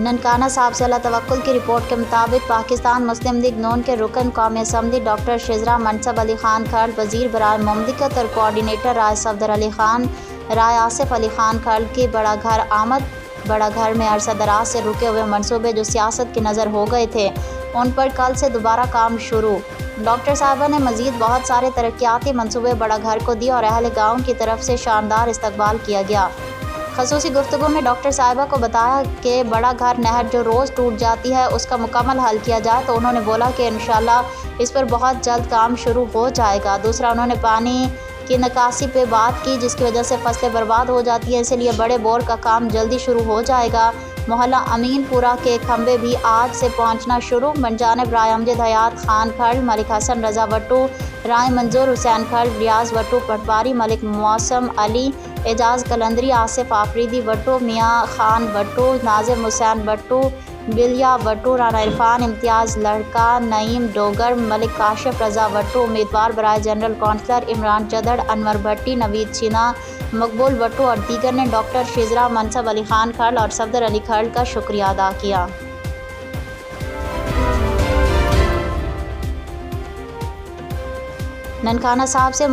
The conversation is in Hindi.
ननकाना साहब से अला तवक्कुल की रिपोर्ट के मुताबिक पाकिस्तान मुस्लिम लीग नून के रुकन कौमी असम्बली डॉक्टर शिजरा मनसब अली खान खर्ल, वज़ीर बराए ममलिकत और कोऑर्डिनेटर राय सफदर अली खान, राय आसिफ अली खान खर्ल की बड़ा घर आमद। बड़ा घर में अरसा दराज से रुके हुए मनसूबे जो सियासत की नज़र हो गए थे, उन पर कल से दोबारा काम शुरू। डॉक्टर साहबा ने मज़ीद बहुत सारे तरक्याती मनसूबे बड़ा घर को दिए और अहले गाँव की तरफ से शानदार इस्तकबाल किया गया। खसूसी गुफ्तगू में डॉक्टर साहिबा को बताया कि बड़ा घर नहर जो रोज़ टूट जाती है उसका मुकम्मल हल किया जाए, तो उन्होंने बोला कि इंशाल्लाह इस पर बहुत जल्द काम शुरू हो जाएगा। दूसरा, उन्होंने पानी की निकासी पे बात की जिसकी वजह से फसलें बर्बाद हो जाती हैं, इसलिए बड़े बोर का काम जल्दी शुरू हो जाएगा। मोहल्ला अमीनपुरा के खंबे भी आज से पहुंचना शुरू। मनजानिब राय अमजद हयात खान खर्ल, मलिक हसन रजा वट्टू, राय मंजूर हुसैन खर्ल, रियाज वट्टू पटवारी, मलिक मौसम अली, एजाज कलंदरी, आसिफ आफरीदी वट्टू, मियाँ खान वट्टू, नाजिम हुसैन वट्टू, बिलिया वट्टू, राना इरफान, इम्तियाज़ लड़का, नईम डोगर, मलिक काशिफ रजा वट्टू, उम्मीदवार बराए जनरल कौंसलर इमरान चदड़, अनवर भट्टी, नवीद छिना, मकबूल वट्टू और दीगर ने डॉक्टर शिजरा मनसब अली खान खर्ल और सफदर अली खर्ल का शुक्रिया अदा किया। ननकाना साहब से